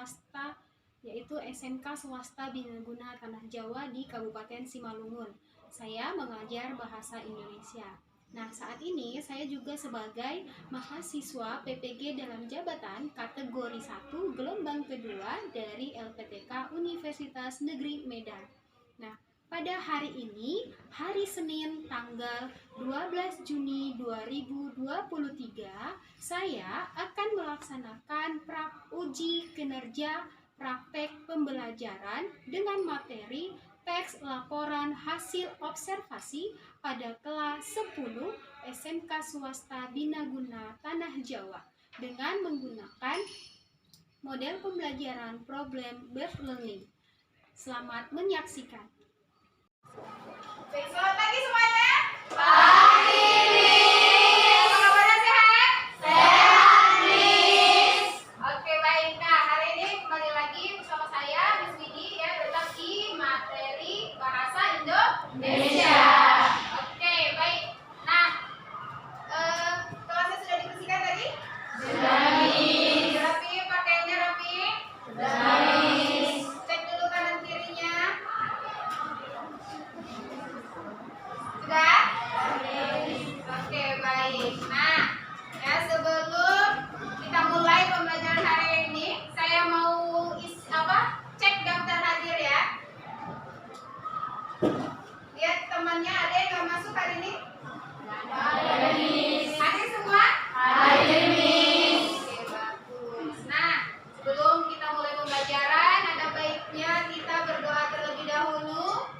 swasta, yaitu SMK Swasta Binaguna Tanah Jawa di Kabupaten Simalungun. Saya mengajar bahasa Indonesia. Nah, saat ini saya juga sebagai mahasiswa PPG dalam jabatan kategori 1 gelombang kedua dari LPTK Universitas Negeri Medan. Nah, pada hari ini, hari Senin tanggal 12 Juni 2023, saya akan melaksanakan uji kinerja praktek pembelajaran dengan materi teks laporan hasil observasi pada kelas 10 SMK Swasta Binaguna Tanah Jawa dengan menggunakan model pembelajaran problem-based learning. Selamat menyaksikan. Selamat pagi semuanya. Pagi, Miss. Apa kabarnya, sehat? Sehat, Miss. Oke, baik. Nah, hari ini kembali lagi bersama saya, Miss Widi, ya, tetap di materi bahasa Indonesia. Oke, baik. Nah, kelasnya sudah dibersihkan tadi? Sudah, Miss. Rapi, pakaiannya rapi? Sudah, Miss. Cek dulu kanan kirinya. Sudah? Oke, baik. Nah, ya, sebelum kita mulai pembelajaran hari ini, saya mau cek daftar hadir ya. Lihat temannya ada yang nggak masuk hari ini? Ada, Miss. Hadir semua? Hadir, Miss. Oke, bagus. Nah, sebelum kita mulai pembelajaran, ada baiknya kita berdoa terlebih dahulu.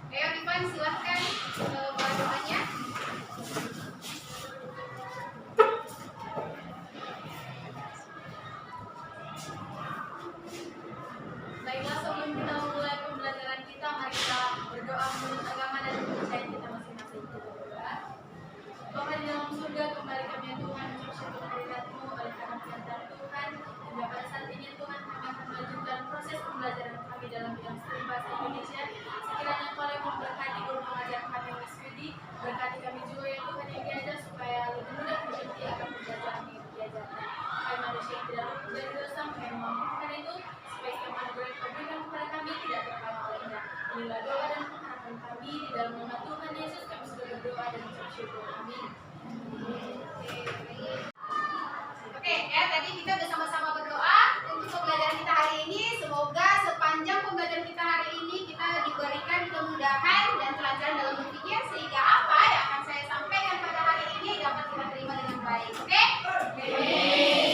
Ayo, Ivan, silahkan bawa doanya. Baiklah, sebelum kita memulai pembelajaran kita, mari kita berdoa menurut agama dan kepercayaan kita masing-masing. Kita berdoa. Bapa di dalam surga, kembali kami ya Tuhan, bersyukur kehadirat-Mu oleh karena perintah Tuhan. Dan pada saat ini Tuhan, kami akan melanjutkan proses pembelajaran kami dalam bidang studi bahasa Indonesia. Sekiranya Engkau yang memberkati guru pengajar kami, Miss Widi, berkati kami juga ya Tuhan yang diajar supaya lebih mudah mengerti akan pembelajaran yang diajarkan. Kami manusia yang tidak luput dari dosa, kami memampukan itu supaya setiap anugerah yang Kau berikan kepada kami tidak terhalang olehnya. Inilah doa dan pengharapan kami di dalam nama Tuhan Yesus, kami sudah berdoa dan bersyukur. Amin. Oke, ya, tadi kita udah sama-sama berdoa untuk pembelajaran kita hari ini. Semoga sepanjang pembelajaran kita hari ini kita diberikan kemudahan dan kelancaran dalam berpikir, sehingga apa yang akan saya sampaikan pada hari ini dapat kita terima dengan baik. Oke?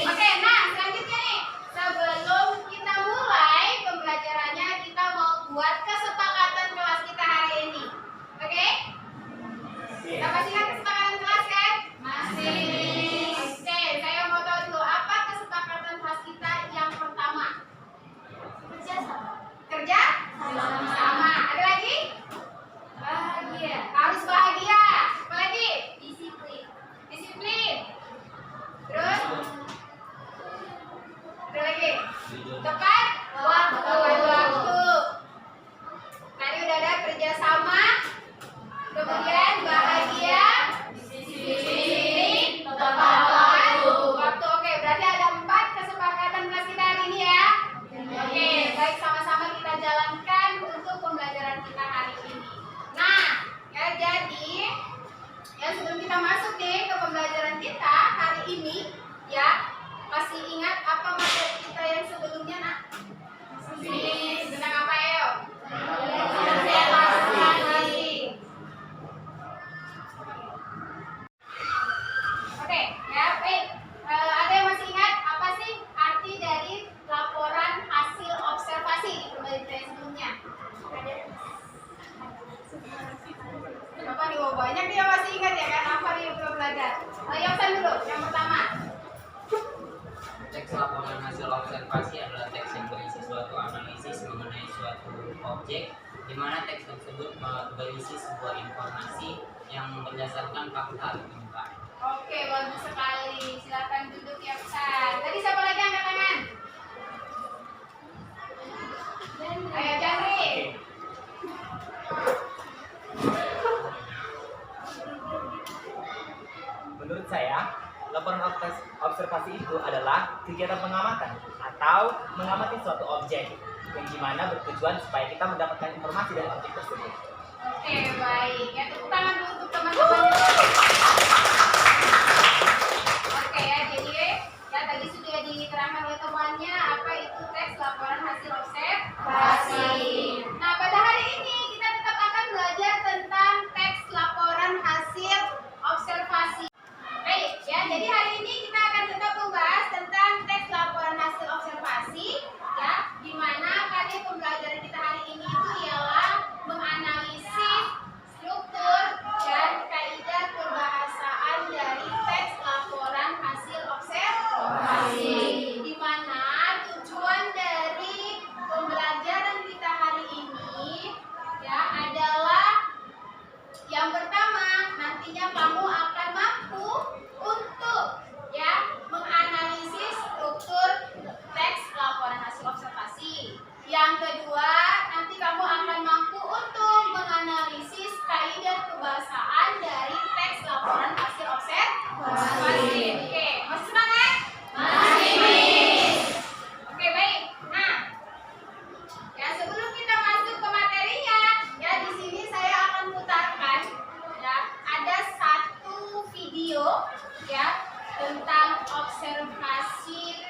Oke, nah selanjutnya nih, sebelum kita mulai pembelajarannya, kita mau buat kesepakatan kelas kita hari ini. Oke? Kita masih ingat kesepakatan kelas kan? Masih. Oke, saya mau tahu dulu apa kesepakatan kelas kita yang pertama? Kerja sama. Ada lagi? Bahagia. Harus bahagia. Apa lagi? Disiplin. Terus? Ada lagi? Tepat waktu. Tadi udah ada kerja sama. Kemudian bahagia, disiplin, tepat waktu. Oke, berarti ada 4 kesepakatan kelas kita hari ini ya. Oke, baik, sama-sama kita jalankan untuk pembelajaran kita hari ini. Nah, ya, jadi ya sebelum kita masuk nih ke pembelajaran kita hari ini, ya, masih ingat apa materi kita yang sebelumnya, Nak? Tentang apa, Eo? Oke, ya, baik. Ada yang masih ingat apa sih arti dari laporan hasil observasi di pembelajaran sebelumnya? Apa nih? Oh, banyak nih yang masih ingat ya kan? Apa nih yang belajar? Yang dulu, yang pertama. Teks laporan hasil observasi adalah teks yang berisi suatu analisis mengenai suatu objek, di mana teks tersebut berisi sebuah informasi yang berdasarkan fakta ditemukan. Oke, bagus sekali. Silakan duduk ya, Ustaz. Tadi siapa lagi angkat tangan? Ayo, Jandri. Menurut saya, laporan observasi itu adalah kegiatan pengamatan atau atau mengamati suatu objek yang dimana bertujuan supaya kita mendapatkan informasi dari objek tersebut. Oke, baik. Ya, tepuk tangan dulu untuk teman-teman. Oke ya, jadi ya tadi sudah diterangkan oleh temannya apa itu teks laporan hasil observasi. Nah, pada hari ini kita tetap akan belajar tentang teks laporan hasil observasi. Baik, ya, jadi hari ini kita akan tetap membahas tentang teks laporan hasil observasi, ya, di mana materi pembelajaran kita hari ini itu ialah menganalisis struktur dan kaidah kebahasaan dari teks laporan hasil observasi, di mana tujuan dari pembelajaran kita hari ini ya adalah yang pertama, nantinya kamu akan mampu untuk ya menganalisis struktur teks laporan hasil observasi. Yang kedua, nanti kamu akan mampu untuk menganalisis kaidah kebahasaan dari teks laporan hasil observasi. Oke, masih semangat? Masih. Oke, baik. Nah, ya sebelum kita masuk ke materinya, ya di sini saya akan putarkan ya ada satu video ya tentang observasi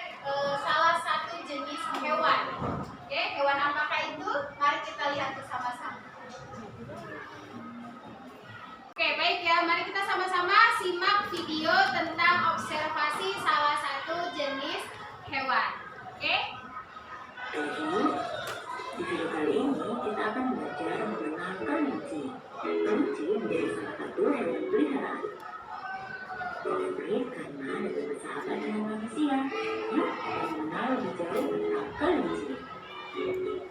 salah satu jenis hewan. Oke, hewan apakah itu? Mari kita lihat bersama-sama. Oke, baik ya, mari kita sama-sama simak video tentang observasi salah satu jenis hewan. Oke? Di video kali ini kita akan belajar mengenal kelinci. Kelinci menjadi salah satu hewan peliharaan. Dia baik karena dapat bersahabat dengan manusia. Yuk kita mengenal lebih jauh tentang kelinci.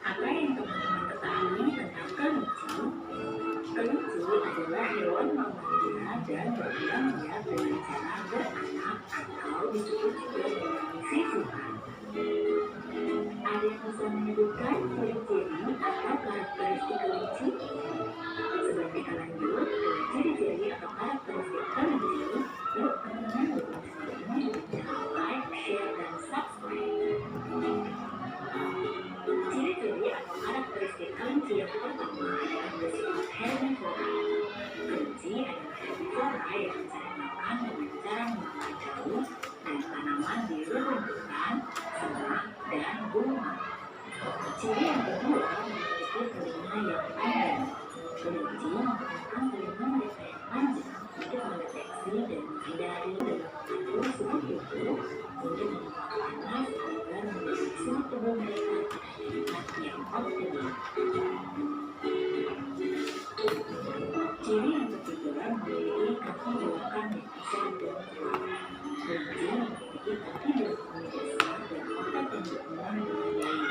Apa yang teman-teman ketahui tentang kelinci? Kelinci adalah hewan mamalia dan berkembang dengan cara beranak atau disebut juga dengan sisukan. Ada yang bisa menyebutkan ciri-ciri atau karakteristik kelinci? Sebelum kita lanjut ke ciri-ciri atau karakteristik kelinci, yuk teman-teman bersama-sama dengan cara like, share, dan subscribe. Ciri-ciri atau karakteristik kelinci yang pertama adalah bersifat herbivora. Kelinci adalah herbivora yang mencari makan dengan cara memakan daun dan tanaman di rerumputan, semak, dan bunga. Ciri yang kedua memiliki telinga yang panjang. Kelinci menggunakan telinga mereka yang panjang untuk mendeteksi dan menghindari dalam mengatur suhu tubuh untuk menolak panas agar menjaga suhu tubuh mereka pada tingkat yang optimal. Ciri yang ketiga memiliki kaki belakang yang besar dan kuat. Kelinci memiliki kaki belakang yang besar dan otot yang berkembang dengan baik.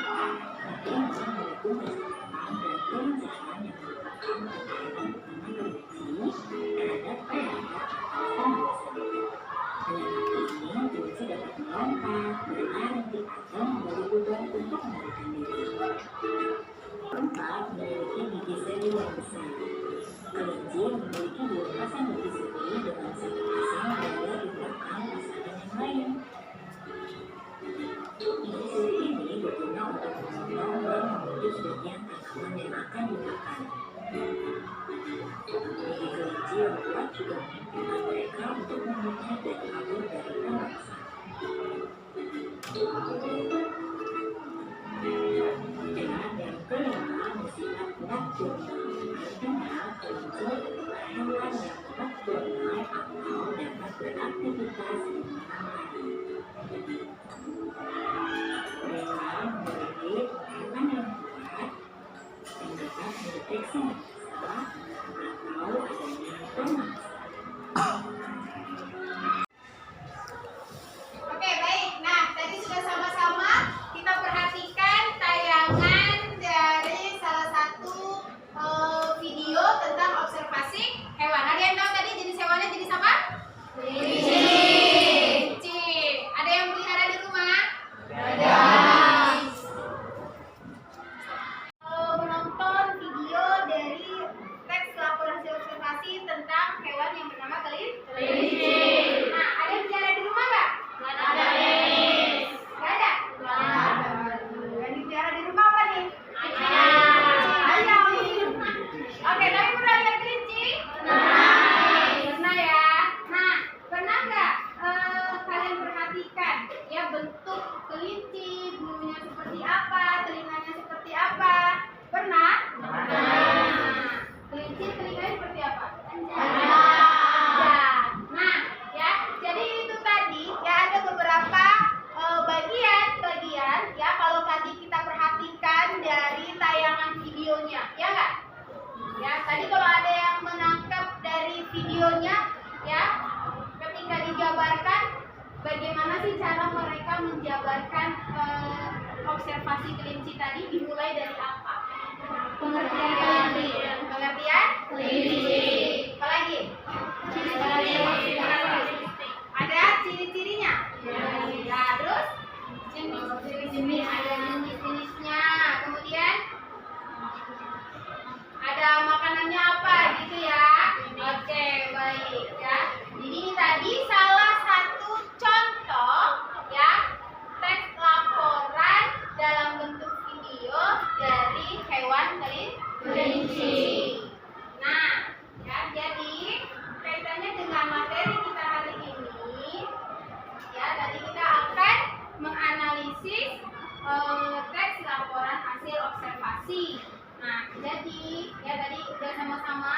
Kaki ini mendukung keseimbangan dan kelincahan yang merupakan pertahanan utama kelinci terhadap predator atau pemangsa. Dengan kaki ini, kelinci dapat melompat, berlari, atau memberi beban untuk melarikan diri. Keempat, memiliki gigi seri yang besar. Kelinci memiliki 2 pasang gigi seri dengan satu pasang berada di belakang pasangan yang lain. Gigi seri ini berguna untuk memotong dan memutus bagian tanaman yang akan dimakan. Gigi kelinci yang kuat juga memungkinkan mereka untuk memutar dan kabur dari pemangsa. Dan yang kelima, bersifat nokturnal. Artinya, kelinci adalah hewan yang nokturnal atau dapat beraktivitas di malam hari. Mereka memiliki penglihatan yang kuat dan dapat mendeteksi mangsa atau adanya pemangsa. Oke, baik. Nah, tadi sudah sama-sama kita perhatikan tayangan dari salah satu video tentang observasi hewan. Ada yang tahu tadi jenis hewannya jenis apa? Kelinci. Ada yang pelihara di rumah? Ada. Menonton video dari teks laporan hasil observasi tentang hewan menjabarkan observasi kelinci tadi dimulai dari apa? Pengertian Pengertian kelinci. Apa lagi? Ada ciri-cirinya. Ya, terus jenis-jenis, ada jenis-jenisnya. Kemudian ada makanannya apa gitu ya. Oke, baik ya. Jadi ini tadi salah satu contoh ya teks laporan dalam bentuk video dari hewan kelinci. Nah, ya jadi kaitannya dengan materi kita hari ini ya tadi kita akan menganalisis teks laporan hasil observasi. Nah, jadi ya tadi udah sama-sama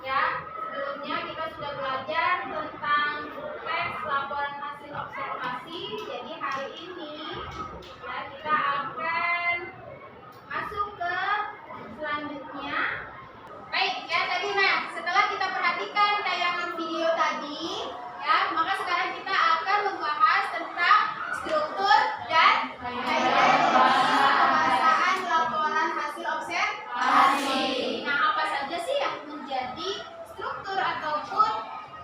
ya sebelumnya kita sudah belajar tentang teks laporan hasil observasi. Jadi hari ini ya kita akan masuk ke selanjutnya. Baik ya tadi setelah kita perhatikan tayangan video tadi ya maka sekarang kita akan membahas tentang struktur dan kaidah kebahasaan laporan hasil observasi. Nah, apa saja sih yang menjadi struktur ataupun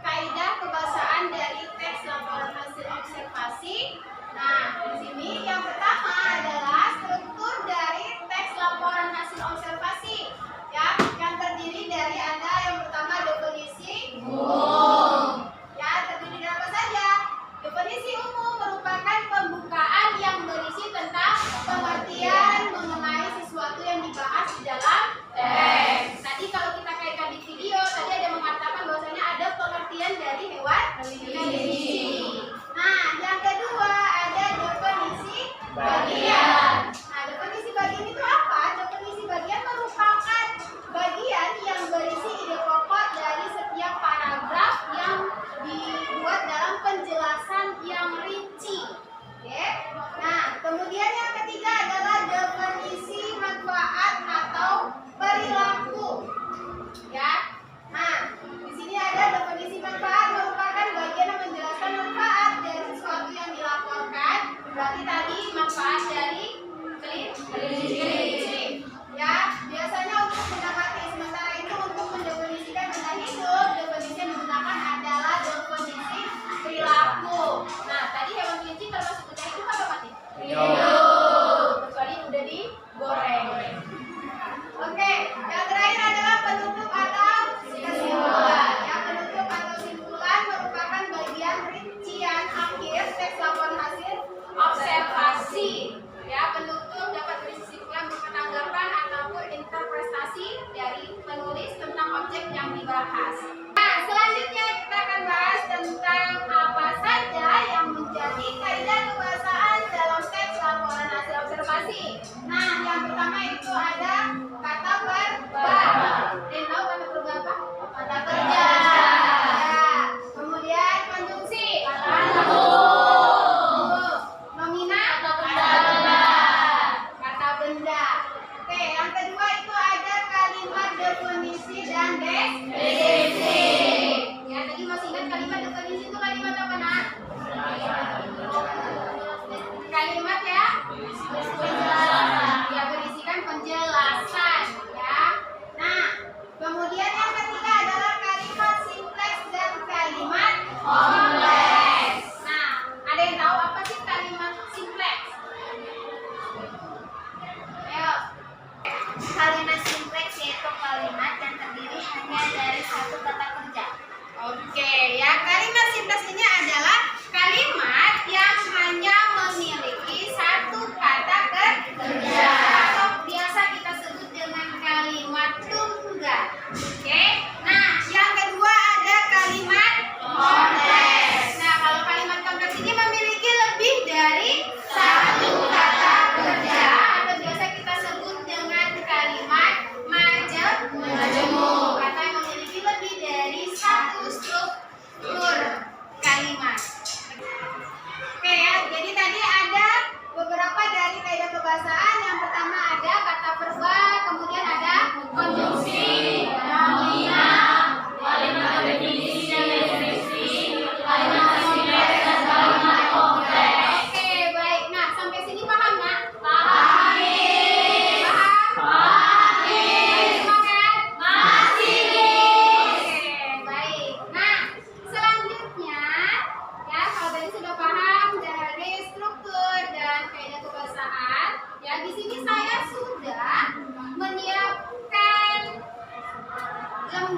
kaidah kebahasaan dari teks laporan hasil observasi? Nah, di sini yang pertama adalah struktur dari teks laporan hasil observasi. Ya, yang terdiri dari ada yang pertama definisi umum. Ya, terdiri dari apa saja? Definisi umum merupakan pembukaan yang berisi tentang pengertian mengenai sesuatu yang dibahas di dalam teks. Tadi kalau kita kaitkan di video, tadi ada mengatakan bahwasanya ada pengertian dari hewan kelinci. Nah, yang kedua ada definisi bagian. Nah, definisi bagian itu apa? Definisi bagian merupakan bagian yang berisi ide pokok dari setiap paragraf yang dibuat dalam penjelasan yang rinci. Oke. Nah, kemudian yang ketiga adalah definisi manfaat atau perilaku. Ya. Nah, di sini ada definisi manfaat merupakan bagian yang menjelaskan manfaat dari sesuatu yang dilaporkan. Berarti tadi manfaat dari kelinci. Ya, biasanya untuk mendapati sementara itu untuk mendefinisikan benda hidup, definisi yang digunakan adalah definisi perilaku. Nah, tadi hewan kelinci termasuk benda hidup apa mati? Hidup. Kecuali udah digoreng. Oke, yang terakhir adalah penutup atau kesimpulan. Ya, penutup atau kesimpulan merupakan bagian rincian akhir teks laporan hasil observasi. Ya, penutup dapat berisi kesimpulan berupa tanggapan ataupun interpretasi dari penulis tentang objek yang dibahas. Nah, selanjutnya kita akan bahas tentang apa saja yang menjadi kaidah kebahasaan dalam teks laporan hasil observasi. Nah, yang pertama itu ada kata verba. Tahu kata verba apa? Kata kerja. Ya. Kemudian konjungsi. Nomina. Kata benda. Oke, yang kedua itu ada kalimat definisi dan deskripsi. Ya, tadi masih ingat kalimat definisi itu kalimat apa, Nak? Kalimat ya? Ya, berisikan penjelasan.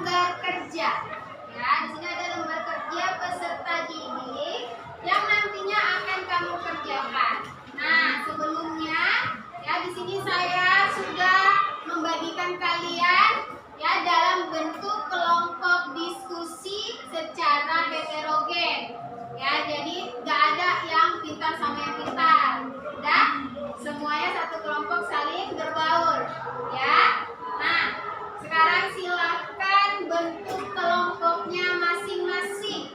lembar kerja. Ya, di sini ada lembar kerja peserta didik yang nantinya akan kamu kerjakan. Nah, sebelumnya ya di sini saya sudah membagikan kalian ya dalam bentuk kelompok diskusi secara heterogen. Ya, jadi nggak ada yang pintar sama yang pintar. Udah, semuanya satu kelompok saling berbaur. Ya. Nah, sekarang silakan bentuk kelompoknya masing-masing.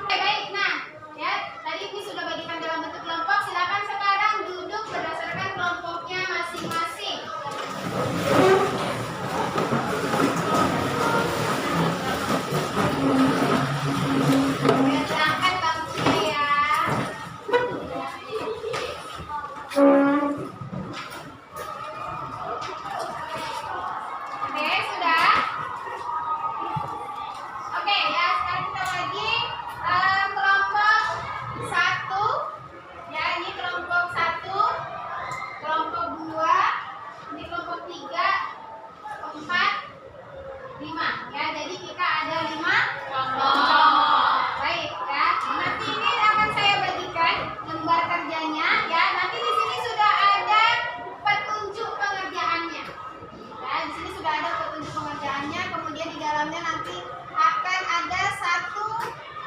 Oke, baik. Nah, ya tadi ini sudah bagikan dalam bentuk kelompok. Silakan sekarang duduk berdasarkan kelompoknya masing-masing. Silahkan bangkunya ya. Oke, sudah. Oke, ya sekarang kita lagi kelompok 1. Ya, ini kelompok 1, kelompok 2, ini kelompok 3, 4, 5. Ya, jadi kita ada 5 kelompok. Baik, ya. Nanti ini akan saya bagikan lembar kerjanya. Ya, nanti di sini sudah ada petunjuk pengerjaannya. Ya, di sini sudah ada petunjuk pengerjaannya. Kemudian di dalamnya nanti akan ada satu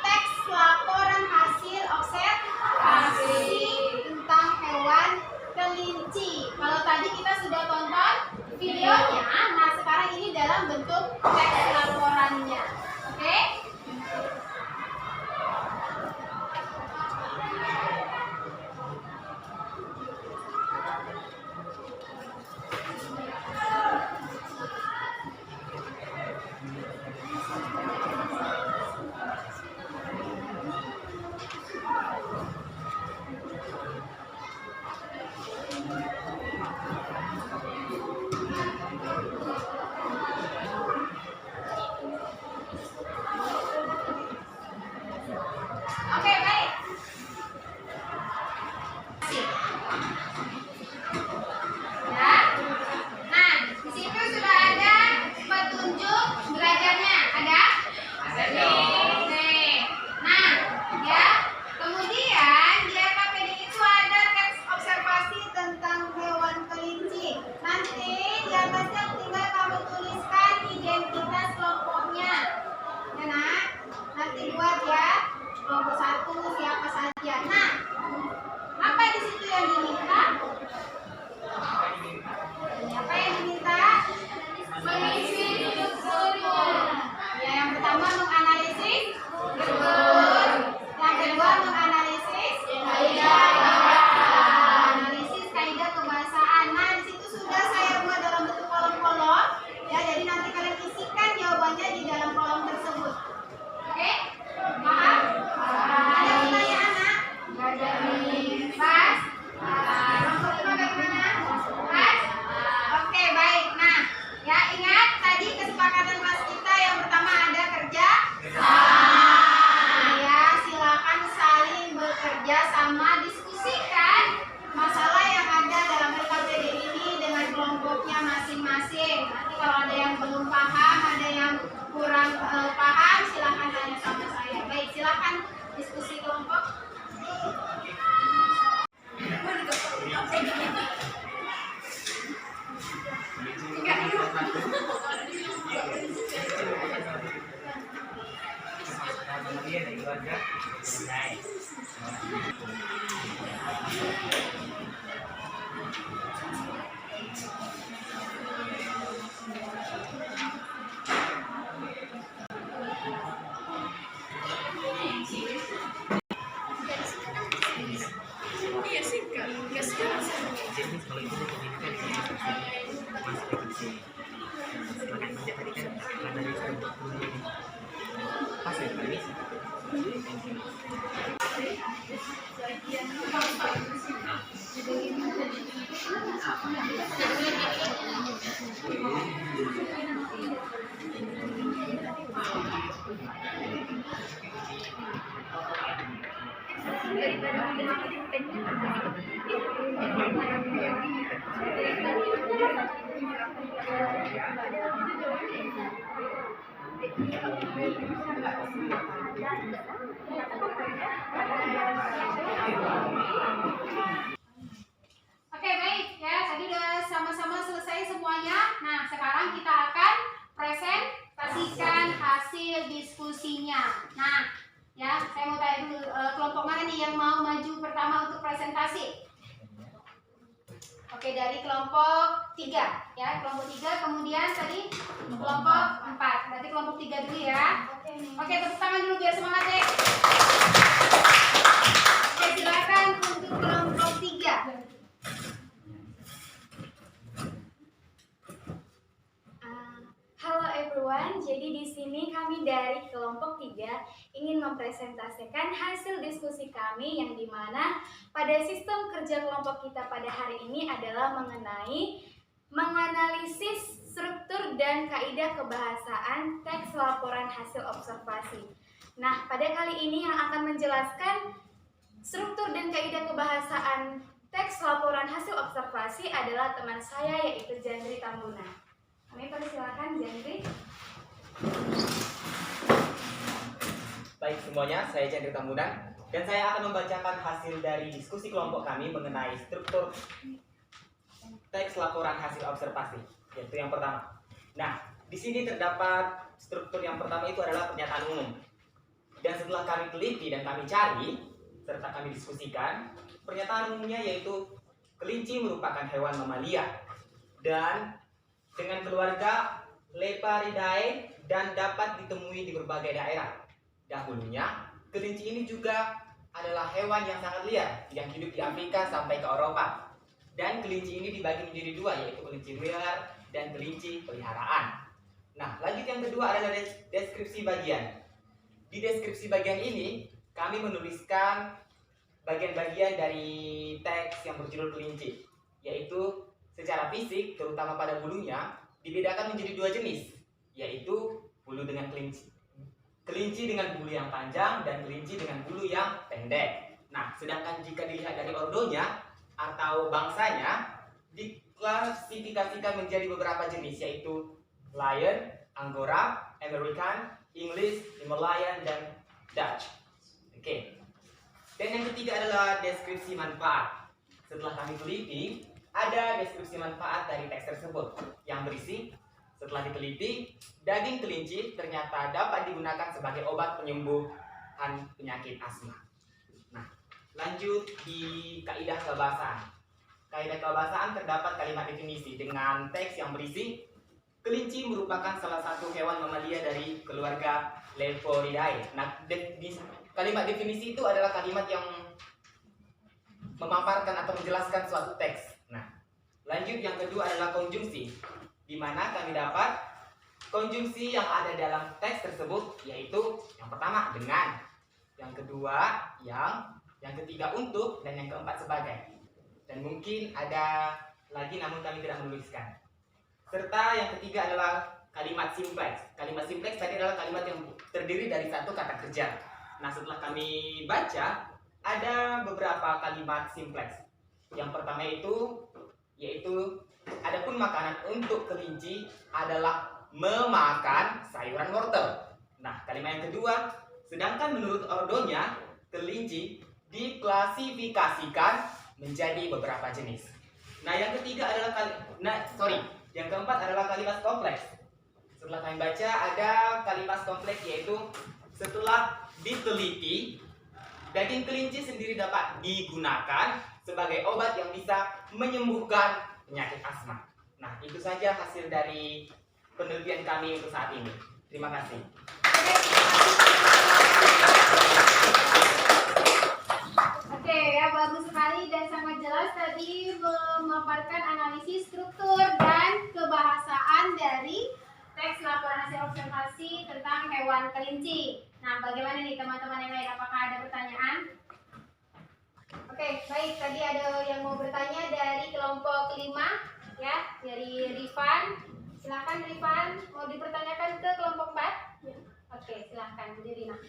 teks laporan hasil observasi tentang hewan kelinci. Kalau tadi kita sudah tonton videonya, nah sekarang ini dalam bentuk teks laporannya. Oke? Oke, baik. Ya. Nah, di situ sudah ada petunjuk belajarnya. Ada? Ada. Oke. Nah, ya. Kemudian di KPD itu ada teks observasi tentang hewan kelinci. Nanti di atasnya tinggal kamu tuliskan identitas kelompoknya. Ya, nak. Nanti buat ya. Kelompok 1 siapa saja. Nah, apa di situ yang diminta? Apa yang diminta? Mengisi struktur. Ya, yang pertama menganalisis struktur. Yang kedua menganalisis analisis kaidah kebahasaan. Nah, di situ sudah saya buat dalam bentuk kolom-kolom. Ya, jadi nanti kalian isikan jawabannya di dalam kolom tersebut. Oke? Paham? Ada pertanyaan, nak? Pas? Kelompok 5 bagaimana? Pas? Oke, baik. Nah, ya ingat tadi kesepakatan kelas kita yang pertama ada kerja sama. Ya, silakan saling bekerja sama, diskusikan masalah yang ada dalam LKPD ini dengan kelompoknya masing-masing. Nanti kalau ada yang belum paham, ada yang kurang paham, silakan tanya sama saya. Baik, silakan diskusi kelompok. Oke, baik ya. Tadi udah sama-sama selesai semuanya. Nah, sekarang kita akan presentasikan hasil diskusinya. Nah, ya, saya mau tanya dulu kelompok mana nih yang mau maju pertama untuk presentasi? Oke, dari kelompok 3 ya, kelompok 3, kemudian tadi kelompok 4. Berarti kelompok 3 dulu ya. Oke, tepuk tangan dulu biar semangat deh. Oke, silakan untuk kelompok 3. Halo everyone, jadi di sini kami dari kelompok 3 ingin mempresentasikan hasil diskusi kami yang dimana pada sistem kerja kelompok kita pada hari ini adalah mengenai menganalisis struktur dan kaidah kebahasaan teks laporan hasil observasi. Nah, pada kali ini yang akan menjelaskan struktur dan kaidah kebahasaan teks laporan hasil observasi adalah teman saya yaitu Jandri Tambuna. Kami persilakan Jandri. Baik semuanya, saya Jandri Tambunan dan saya akan membacakan hasil dari diskusi kelompok kami mengenai struktur teks laporan hasil observasi, yaitu yang pertama. Nah, di sini terdapat struktur yang pertama itu adalah pernyataan umum. Dan setelah kami teliti dan kami cari serta kami diskusikan, pernyataan umumnya yaitu kelinci merupakan hewan mamalia dan dengan keluarga Leparidae dan dapat ditemui di berbagai daerah. Dahulunya, kelinci ini juga adalah hewan yang sangat liar yang hidup di Afrika sampai ke Eropa. Dan kelinci ini dibagi menjadi dua, yaitu kelinci liar dan kelinci peliharaan. Nah, lanjut yang kedua adalah deskripsi bagian. Di deskripsi bagian ini, kami menuliskan bagian-bagian dari teks yang berjudul kelinci, yaitu secara fisik, terutama pada bulunya, dibedakan menjadi dua jenis, yaitu bulu dengan kelinci dengan bulu yang panjang dan kelinci dengan bulu yang pendek. Nah, sedangkan jika dilihat dari ordonya atau bangsanya, diklasifikasikan menjadi beberapa jenis, yaitu Lion, Angora, American, English, Himalayan, dan Dutch. Oke. Dan yang ketiga adalah deskripsi manfaat. Setelah kami teliti, ada deskripsi manfaat dari teks tersebut yang berisi, setelah diteliti, daging kelinci ternyata dapat digunakan sebagai obat penyembuhan penyakit asma. Nah, lanjut di kaidah kebahasaan. Kaidah kebahasaan terdapat kalimat definisi dengan teks yang berisi, kelinci merupakan salah satu hewan mamalia dari keluarga Leporidae. Nah, kalimat definisi itu adalah kalimat yang memaparkan atau menjelaskan suatu teks. Nah, lanjut yang kedua adalah konjungsi, di mana kami dapat konjungsi yang ada dalam teks tersebut, yaitu yang pertama dengan, yang kedua yang ketiga untuk, dan yang keempat sebagai. Dan mungkin ada lagi namun kami tidak menuliskan. Serta yang ketiga adalah kalimat simplex. Kalimat simplex tadi adalah kalimat yang terdiri dari satu kata kerja. Nah, setelah kami baca, ada beberapa kalimat simplex. Yang pertama yaitu adapun makanan untuk kelinci adalah memakan sayuran wortel. Nah, kalimat yang kedua, sedangkan menurut ordonya kelinci diklasifikasikan menjadi beberapa jenis. Nah, yang ketiga adalah yang keempat adalah kalimat kompleks. Setelah kami baca, ada kalimat kompleks, yaitu setelah diteliti, daging kelinci sendiri dapat digunakan sebagai obat yang bisa menyembuhkan penyakit asma. Nah, itu saja hasil dari penelitian kami untuk saat ini. Terima kasih. Oke, ya bagus sekali dan sangat jelas tadi memaparkan analisis struktur dan kebahasaan dari teks laporan hasil observasi tentang hewan kelinci. Nah, bagaimana nih teman-teman yang lain? Apakah ada pertanyaan? Oke, baik. Tadi ada yang mau bertanya dari kelompok 5, ya, dari Rifan. Silakan Rifan, mau dipertanyakan ke kelompok 4? Ya. Oke, silakan Bu Dirina.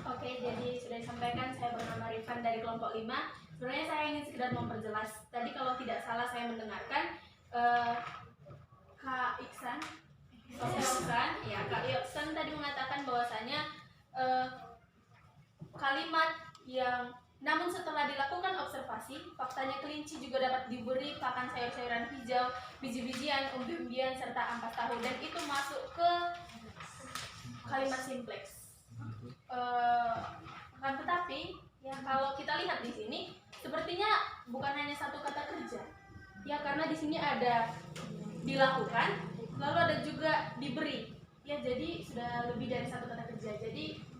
Oke, jadi sudah disampaikan, saya bernama Rifan dari kelompok 5. Sebenarnya saya ingin sekedar memperjelas. Tadi kalau tidak salah saya mendengarkan Kak Iksan Kak Yoksan, ya Kak Yoksan tadi mengatakan bahwasanya kalimat yang namun setelah dilakukan observasi, faktanya kelinci juga dapat diberi pakan sayur-sayuran hijau, biji-bijian, umbi-umbian, serta ampas tahu, dan itu masuk ke kalimat simplex. Akan tetapi, ya kalau kita lihat di sini, sepertinya bukan hanya satu kata kerja. Ya karena di sini ada dilakukan, lalu ada juga diberi. Ya jadi sudah lebih dari satu kata kerja. Jadi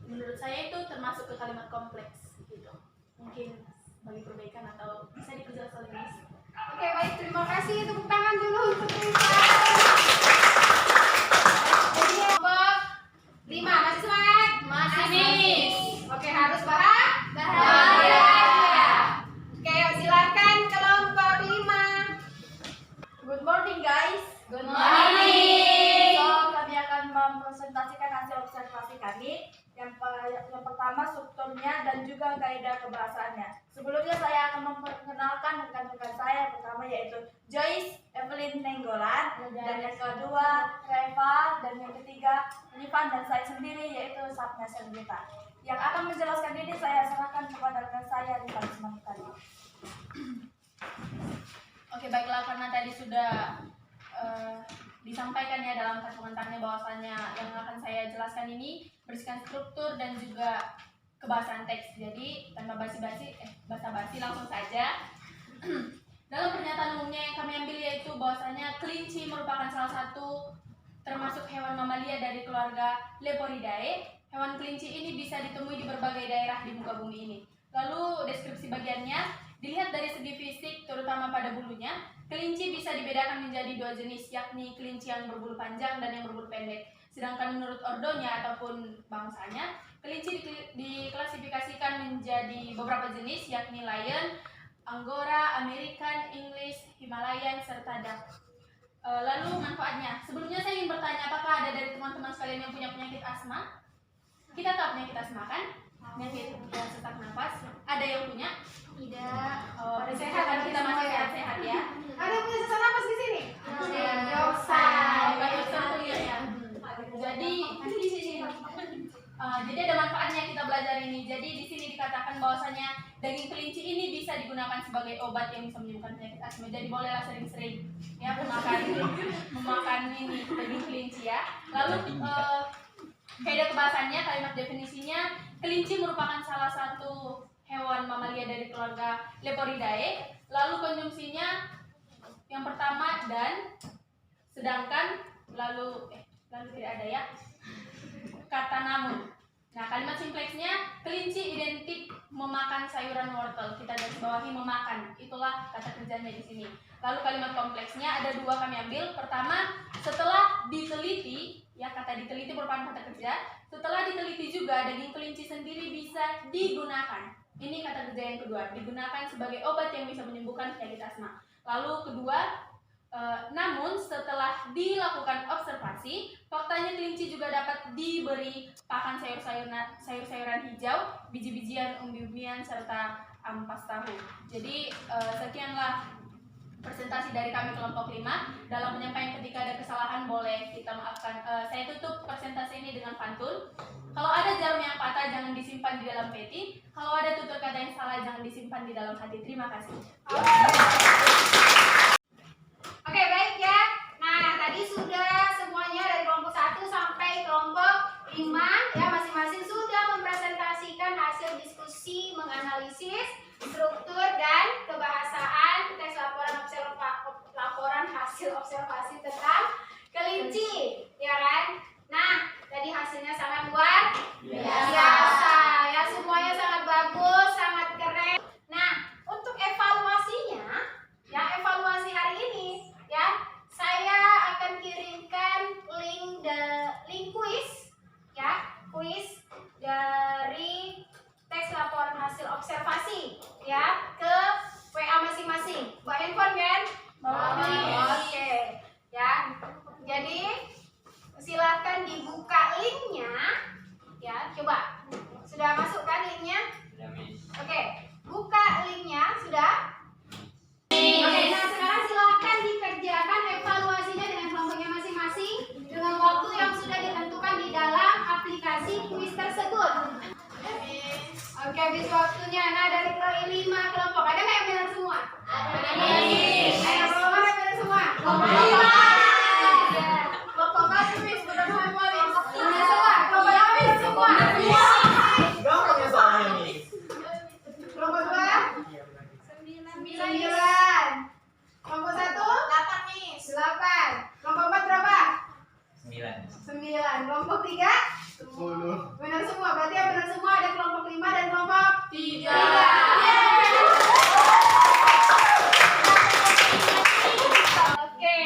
menurut saya itu termasuk ke kalimat kompleks gitu. Mungkin bagi perbaikan atau bisa diperjelas oleh Miss. Oke, baik, terima kasih. Tepuk tangan dulu untuk Risa. Jadi kelompok 5 masih semangat? Masih. Oke, harus bahagia. Oke, yuk silakan kelompok 5. Good morning guys. Good morning. So, kami akan mempresentasikan hasil observasi kami. Yang pertama strukturnya dan juga kaidah kebahasaannya. Sebelumnya saya akan memperkenalkan rekan-rekan saya. Yang pertama yaitu Joyce Evelyn Nenggolan, dan yang kedua Reva, dan yang ketiga Livan, dan saya sendiri yaitu Sapna Servita. Yang akan menjelaskan ini saya serahkan kepada rekan saya Livan Semangatari. Oke, baiklah, karena tadi sudah disampaikan ya dalam komentarnya bahwasannya yang akan saya jelaskan ini berisikan struktur dan juga kebahasaan teks. Jadi tanpa basa-basi langsung saja. Dalam pernyataan umumnya yang kami ambil yaitu bahwasanya kelinci merupakan salah satu termasuk hewan mamalia dari keluarga Leporidae. Hewan kelinci ini bisa ditemui di berbagai daerah di muka bumi ini. Lalu deskripsi bagiannya dilihat dari segi fisik terutama pada bulunya. Kelinci bisa dibedakan menjadi dua jenis, yakni kelinci yang berbulu panjang dan yang berbulu pendek. Sedangkan menurut ordonya ataupun bangsanya, kelinci diklasifikasikan menjadi beberapa jenis, yakni lion, Angora, American, English, Himalayan, serta duck. Lalu manfaatnya. Sebelumnya saya ingin bertanya, apakah ada dari teman-teman sekalian yang punya penyakit asma? Kita tahu penyakit asma kan? Penyakit sesak nafas. Ada yang punya? Tidak. Sehat kan, kita masih sehat-sehat ya. Ada yang punya sesak napas di sini? Yoksan kuliah ya. Jadi ada manfaatnya kita belajar ini. Jadi di sini dikatakan bahwasanya daging kelinci ini bisa digunakan sebagai obat yang bisa menyembuhkan penyakit asma. Jadi bolehlah sering-sering ya memakan ini daging kelinci ya. Lalu kaidah kebahasannya, kalimat definisinya, kelinci merupakan salah satu hewan mamalia dari keluarga Leporidae. Lalu konjungsinya yang pertama dan, sedangkan, lalu tidak ada ya kata namun. Nah, kalimat simpleksnya, kelinci identik memakan sayuran wortel. Kita garis bawahi memakan, itulah kata kerjanya di sini. Lalu kalimat kompleksnya ada dua kami ambil. Pertama, setelah diteliti, ya kata diteliti merupakan kata kerja. Setelah diteliti juga daging kelinci sendiri bisa digunakan. Ini kata kerja yang kedua, digunakan sebagai obat yang bisa menyembuhkan penyakit asma. Lalu kedua, namun setelah dilakukan observasi, faktanya kelinci juga dapat diberi pakan sayur-sayuran hijau, biji-bijian, umbi-umbian, serta ampas tahu. Jadi sekianlah presentasi dari kami kelompok 5. Dalam penyampaian ketika ada kesalahan boleh kita maafkan. Saya tutup presentasi ini dengan pantun. Kalau ada jarum yang patah jangan disimpan di dalam peti. Kalau ada tutur kata yang salah jangan disimpan di dalam hati. Terima kasih. Oke, baik ya. Nah, tadi sudah semuanya dari kelompok 1 sampai kelompok 5 ya, masing-masing sudah mempresentasikan hasil diskusi menganalisis struktur dan kebahasaan teks laporan hasil observasi tentang kelinci, ya kan? Nah, tadi hasilnya sangat luar biasa ya, semuanya sangat bagus, sangat keren. Nah, untuk evaluasinya, ya evaluasi hari ini, ya saya akan kirimkan link kuis, ya kuis dari teks laporan hasil observasi, ya ke WA masing-masing. Bawa handphone kan? Oke, ya. Jadi habis waktunya. Nah, dari 5 kelompok ada nggak yang benar semua? Ada. Ayo, kelompok yang benar semua. Kelompok 5. Ya. Kelompok 4 Miss, benar semua. Benar semua. Kelompok 2 Miss semua. Gampang ya soalnya nih. Kelompok 2 9. Kelompok 1 8 Miss. 8. Kelompok 4 berapa? 9. 9. Kelompok 3 benar semua. Berarti yang benar semua ada kelompok 5 dan kelompok 3. Oke.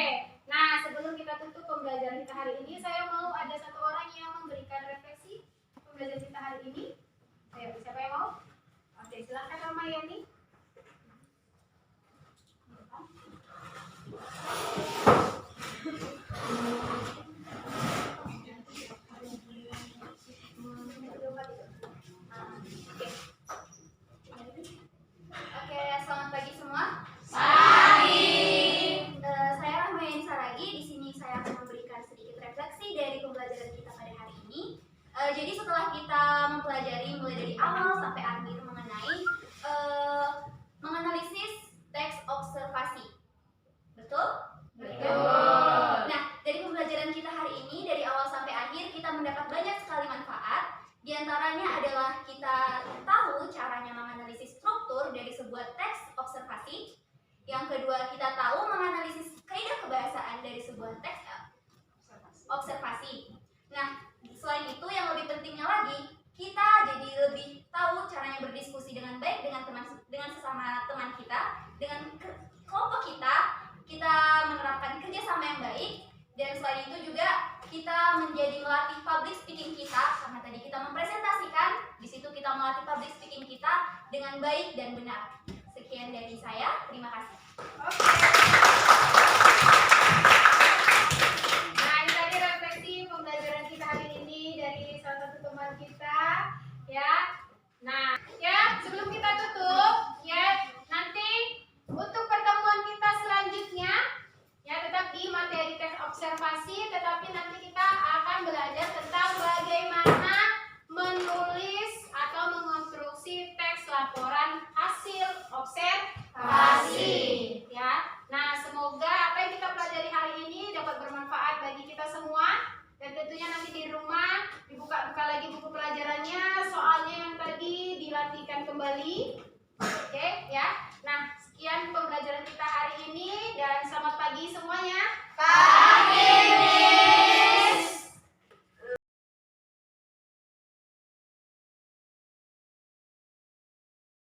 Nah, sebelum kita tutup pembelajaran kita hari ini, saya mau ada satu orang yang memberikan refleksi pembelajaran kita hari ini. Ayo, siapa yang mau? Oke, silakan Ramayani. Oke, selamat pagi semua. Saya Rahmayani Saragi. Di sini saya akan memberikan sedikit refleksi dari pembelajaran kita pada hari ini. Jadi setelah kita mempelajari mulai dari awal sampai akhir mengenai menganalisis teks observasi, betul? Nah, dari pembelajaran kita hari ini dari awal sampai akhir kita mendapat banyak sekali manfaat. Di antaranya adalah kita tahu caranya menganalisis struktur dari sebuah teks observasi. Yang kedua, kita tahu menganalisis kaidah kebahasaan dari sebuah teks observasi. Nah, selain itu yang lebih pentingnya lagi, kita jadi lebih tahu caranya berdiskusi dengan baik dengan sesama teman kita, dengan kelompok kita menerapkan kerjasama yang baik, dan selain itu juga kita menjadi melatih public speaking kita, karena tadi kita mempresentasikan, di situ kita melatih public speaking kita dengan baik dan benar. Sekian dari saya, terima kasih. Oke. Nah, ini tadi refleksi pembelajaran kita hari ini dari salah satu teman kita, ya. Nah, ya sebelum kita tutup, ya nanti untuk pertemuan kita selanjutnya, ya tetap di materi teks observasi, tetapi nanti kita akan belajar tentang bagaimana menulis atau mengonstruksi teks laporan hasil observasi, ya. Nah, semoga apa yang kita pelajari hari ini dapat bermanfaat bagi kita semua, dan tentunya nanti di rumah dibuka-buka lagi buku pelajarannya, soalnya yang tadi dilatihkan kembali, oke, ya.